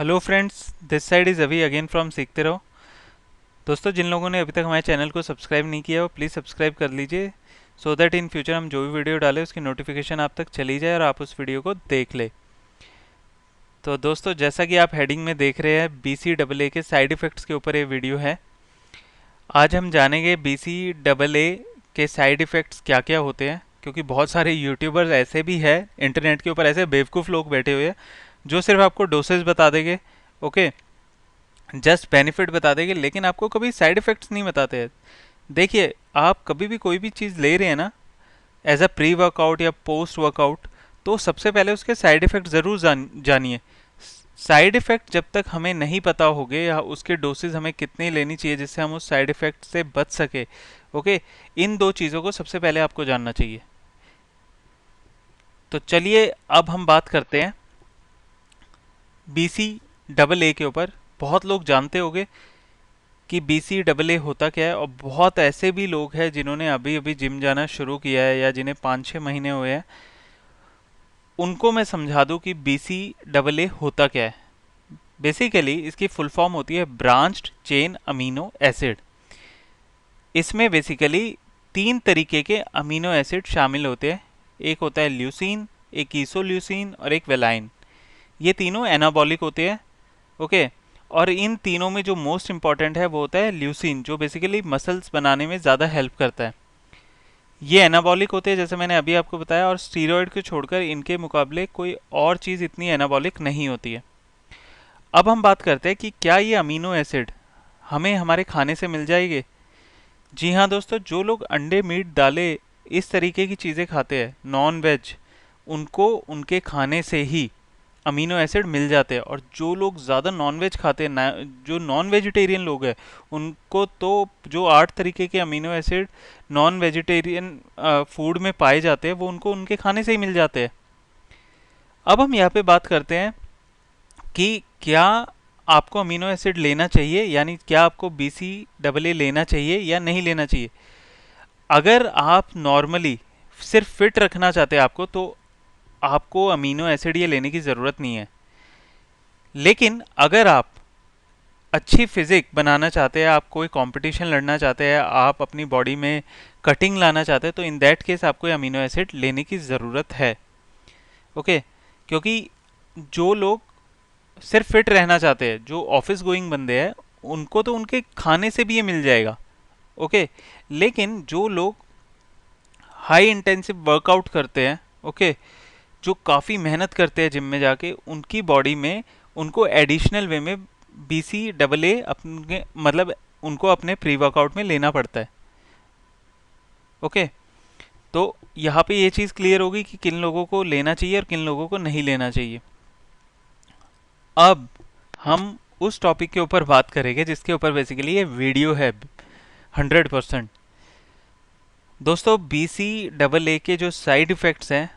Hello friends, this side is अभी again from सीखते रहो। दोस्तों, जिन लोगों ने अभी तक हमारे चैनल को सब्सक्राइब नहीं किया वो प्लीज़ सब्सक्राइब कर लीजिए, सो दैट इन फ्यूचर हम जो भी वीडियो डालें उसकी नोटिफिकेशन आप तक चली जाए और आप उस वीडियो को देख ले। तो दोस्तों, जैसा कि आप हेडिंग में देख रहे हैं, BCAA के साइड इफ़ेक्ट्स के ऊपर ये वीडियो है। आज हम जानेंगे BCAA के साइड इफ़ेक्ट्स क्या क्या होते हैं, क्योंकि बहुत सारे यूट्यूबर्स ऐसे भी हैं इंटरनेट के ऊपर, ऐसे बेवकूफ़ लोग बैठे हुए हैं जो सिर्फ आपको डोसेज बता देंगे, ओके, जस्ट बेनिफिट बता देंगे, लेकिन आपको कभी साइड इफेक्ट्स नहीं बताते हैं। देखिए, आप कभी भी कोई भी चीज़ ले रहे हैं ना, एज अ प्री वर्कआउट या पोस्ट वर्कआउट, तो सबसे पहले उसके साइड इफेक्ट ज़रूर जानिए। साइड इफेक्ट जब तक हमें नहीं पता होगे या उसके डोसेज हमें कितनी लेनी चाहिए जिससे हम उस साइड इफेक्ट से बच सके, ओके, इन दो चीज़ों को सबसे पहले आपको जानना चाहिए। तो चलिए अब हम बात करते हैं BCAA के ऊपर। बहुत लोग जानते होंगे कि BCAA होता क्या है, और बहुत ऐसे भी लोग हैं जिन्होंने अभी अभी जिम जाना शुरू किया है या जिन्हें 5-6 महीने हुए हैं। उनको मैं समझा दूं कि BCAA होता क्या है। बेसिकली इसकी फुल फॉर्म होती है ब्रांच्ड चेन अमीनो एसिड। इसमें बेसिकली 3 तरीके के अमीनो एसिड शामिल होते हैं। एक होता है ल्यूसीन, एक इसोल्यूसीन और एक वेलाइन। ये तीनों एनाबॉलिक होते हैं, ओके। और इन तीनों में जो मोस्ट इंपॉर्टेंट है वो होता है ल्यूसीन, जो बेसिकली मसल्स बनाने में ज़्यादा हेल्प करता है। ये एनाबॉलिक होते हैं जैसे मैंने अभी आपको बताया, और स्टीरॉयड को छोड़कर इनके मुकाबले कोई और चीज़ इतनी एनाबॉलिक नहीं होती है। अब हम बात करते हैं कि क्या ये अमीनो एसिड हमें हमारे खाने से मिल जाएंगे। जी हाँ दोस्तों, जो लोग अंडे, मीट, दालें, इस तरीके की चीज़ें खाते हैं, नॉन वेज, उनको उनके खाने से ही अमीनो एसिड मिल जाते हैं। और जो लोग ज़्यादा नॉनवेज खाते हैं ना, जो नॉन वेजिटेरियन लोग हैं, उनको तो जो 8 तरीके के amino acid non vegetarian food में पाए जाते हैं वो उनको उनके खाने से ही मिल जाते हैं। अब हम यहाँ पे बात करते हैं कि क्या आपको अमीनो एसिड लेना चाहिए, यानी क्या आपको BCAA लेना चाहिए या नहीं लेना चाहिए। अगर आप नॉर्मली सिर्फ फिट रखना चाहते हैं आपको, तो आपको अमीनो एसिड ये लेने की ज़रूरत नहीं है। लेकिन अगर आप अच्छी फिजिक बनाना चाहते हैं, आप कोई कंपटीशन लड़ना चाहते हैं, आप अपनी बॉडी में कटिंग लाना चाहते हैं, तो इन दैट केस आपको अमीनो एसिड लेने की ज़रूरत है, ओके। क्योंकि जो लोग सिर्फ फिट रहना चाहते हैं, जो ऑफिस गोइंग बंदे हैं, उनको तो उनके खाने से भी ये मिल जाएगा, ओके। लेकिन जो लोग हाई इंटेंसिव वर्कआउट करते हैं, ओके, जो काफ़ी मेहनत करते हैं जिम में जाके, उनकी बॉडी में उनको एडिशनल वे में BCAA अपने मतलब उनको अपने प्री वर्कआउट में लेना पड़ता है, ओके। तो यहाँ पे ये चीज़ क्लियर होगी कि किन लोगों को लेना चाहिए और किन लोगों को नहीं लेना चाहिए। अब हम उस टॉपिक के ऊपर बात करेंगे जिसके ऊपर बेसिकली ये वीडियो है 100%। दोस्तों, BCAA के जो साइड इफ़ेक्ट्स हैं,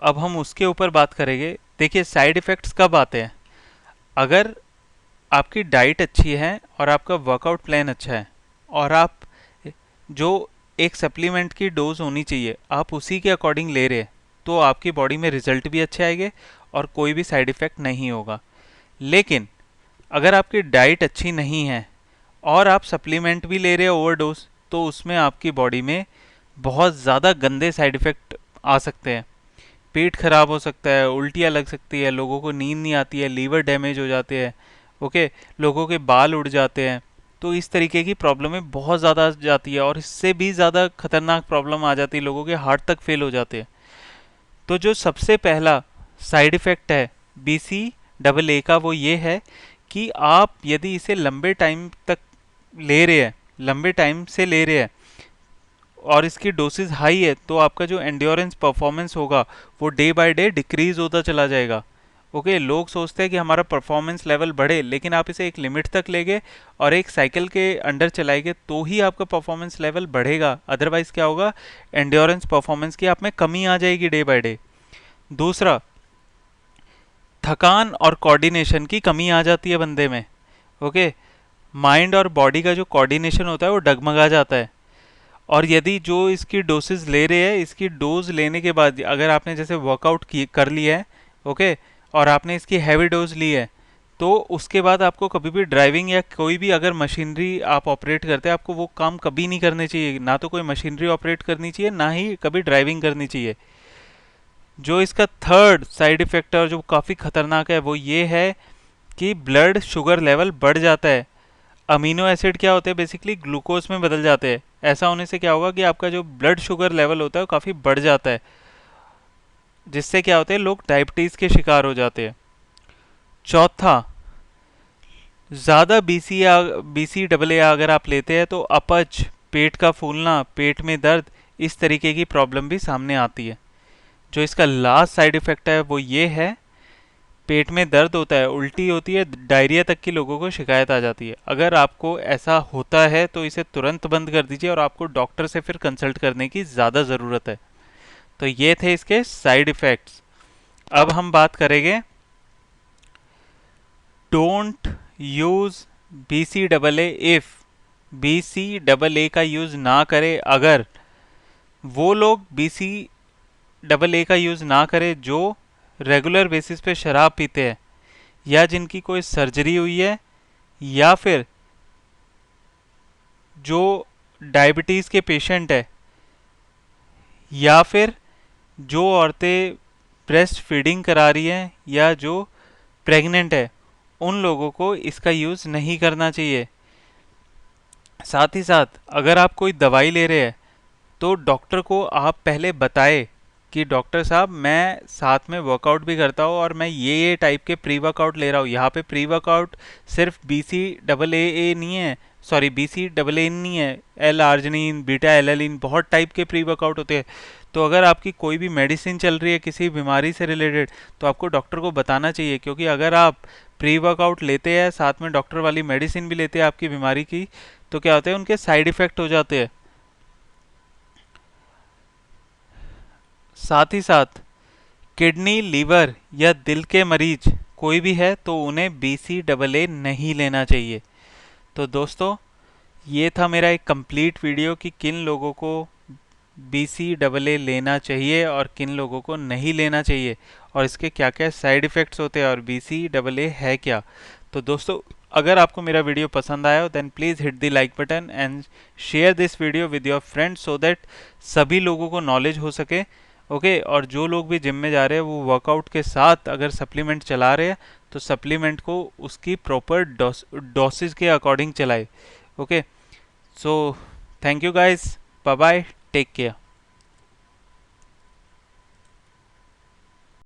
अब हम उसके ऊपर बात करेंगे। देखिए, साइड इफ़ेक्ट्स कब आते हैं, अगर आपकी डाइट अच्छी है और आपका वर्कआउट प्लान अच्छा है, और आप जो एक सप्लीमेंट की डोज होनी चाहिए आप उसी के अकॉर्डिंग ले रहे हैं, तो आपकी बॉडी में रिजल्ट भी अच्छे आएंगे और कोई भी साइड इफ़ेक्ट नहीं होगा। लेकिन अगर आपकी डाइट अच्छी नहीं है और आप सप्लीमेंट भी ले रहे हैं ओवरडोज, तो उसमें आपकी बॉडी में बहुत ज़्यादा गंदे साइड इफ़ेक्ट आ सकते हैं। पेट खराब हो सकता है, उल्टियाँ लग सकती है, लोगों को नींद नहीं आती है, लीवर डैमेज हो जाते हैं, ओके, लोगों के बाल उड़ जाते हैं। तो इस तरीके की प्रॉब्लमें बहुत ज़्यादा आ जाती है, और इससे भी ज़्यादा खतरनाक प्रॉब्लम आ जाती है, लोगों के हार्ट तक फेल हो जाते हैं। तो जो सबसे पहला साइड इफ़ेक्ट है BCAA का, वो ये है कि आप यदि इसे लंबे टाइम तक ले रहे हैं, लंबे टाइम से ले रहे हैं, और इसकी डोसेज हाई है, तो आपका जो एंड्योरेंस परफॉर्मेंस होगा वो डे बाय डे डिक्रीज होता चला जाएगा, ओके। लोग सोचते हैं कि हमारा परफॉर्मेंस लेवल बढ़े, लेकिन आप इसे एक लिमिट तक लेंगे और एक साइकिल के अंडर चलाएंगे तो ही आपका परफॉर्मेंस लेवल बढ़ेगा। अदरवाइज क्या होगा, एंड्योरेंस परफॉर्मेंस की आप में कमी आ जाएगी डे बाय डे। दूसरा, थकान और कोऑर्डिनेशन की कमी आ जाती है बंदे में, ओके। माइंड और बॉडी का जो कोऑर्डिनेशन होता है वो डगमगा जाता है। और यदि जो इसकी डोसेज ले रहे हैं, इसकी डोज लेने के बाद अगर आपने जैसे वर्कआउट की कर लिया है, ओके, और आपने इसकी हैवी डोज ली है, तो उसके बाद आपको कभी भी ड्राइविंग या कोई भी अगर मशीनरी आप ऑपरेट करते हैं, आपको वो काम कभी नहीं करने चाहिए। ना तो कोई मशीनरी ऑपरेट करनी चाहिए, ना ही कभी ड्राइविंग करनी चाहिए। जो इसका थर्ड साइड इफेक्ट है और जो काफ़ी खतरनाक है वो ये है कि ब्लड शुगर लेवल बढ़ जाता है। अमीनो एसिड क्या होते हैं, बेसिकली ग्लूकोज में बदल जाते हैं। ऐसा होने से क्या होगा कि आपका जो ब्लड शुगर लेवल होता है वो काफ़ी बढ़ जाता है, जिससे क्या होते हैं, लोग डायबिटीज़ के शिकार हो जाते हैं। चौथा, ज़्यादा बीसी डबल ए अगर आप लेते हैं तो अपच, पेट का फूलना, पेट में दर्द, इस तरीके की प्रॉब्लम भी सामने आती है। जो इसका लास्ट साइड इफेक्ट है वो ये है, पेट में दर्द होता है, उल्टी होती है, डायरिया तक की लोगों को शिकायत आ जाती है। अगर आपको ऐसा होता है तो इसे तुरंत बंद कर दीजिए और आपको डॉक्टर से फिर कंसल्ट करने की ज़्यादा ज़रूरत है। तो ये थे इसके साइड इफ़ेक्ट्स। अब हम बात करेंगे don't use B C double A if, B C double A का यूज़ ना करें अगर। वो लोग बी सी डबल ए का यूज़ ना करें जो रेगुलर बेसिस पे शराब पीते हैं, या जिनकी कोई सर्जरी हुई है, या फिर जो डायबिटीज़ के पेशेंट है, या फिर जो औरतें ब्रेस्ट फीडिंग करा रही हैं, या जो प्रेग्नेंट है, उन लोगों को इसका यूज़ नहीं करना चाहिए। साथ ही साथ अगर आप कोई दवाई ले रहे हैं तो डॉक्टर को आप पहले बताएं कि डॉक्टर साहब मैं साथ में वर्कआउट भी करता हूँ और मैं ये टाइप के प्री वर्कआउट ले रहा हूँ। यहाँ पे प्री वर्कआउट सिर्फ बी सी डबल ए नहीं है, sorry B C double A नहीं है, एल आर्जिनिन, बीटा एलानिन, बहुत टाइप के प्री वर्कआउट होते हैं। तो अगर आपकी कोई भी मेडिसिन चल रही है किसी बीमारी से रिलेटेड, तो आपको डॉक्टर को बताना चाहिए, क्योंकि अगर आप प्री वर्कआउट लेते हैं साथ में डॉक्टर वाली मेडिसिन भी लेते हैं आपकी बीमारी की, तो क्या होता है, उनके साइड इफेक्ट हो जाते हैं। साथ ही साथ किडनी, लीवर या दिल के मरीज कोई भी है तो उन्हें बी सी डबल ए नहीं लेना चाहिए। तो दोस्तों, ये था मेरा एक कंप्लीट वीडियो कि किन लोगों को बी सी डबल ए लेना चाहिए और किन लोगों को नहीं लेना चाहिए, और इसके क्या क्या साइड इफ़ेक्ट्स होते हैं, और बी सी डबल ए है क्या। तो दोस्तों, अगर आपको मेरा वीडियो पसंद आया हो then please hit the like button and share this video with your friends so that सभी लोगों को नॉलेज हो सके। ओके, और जो लोग भी जिम में जा रहे हैं वो वर्कआउट के साथ अगर सप्लीमेंट चला रहे हैं तो सप्लीमेंट को उसकी प्रॉपर डोसेज के अकॉर्डिंग चलाए। Okay, so thank you guys, bye bye, take care.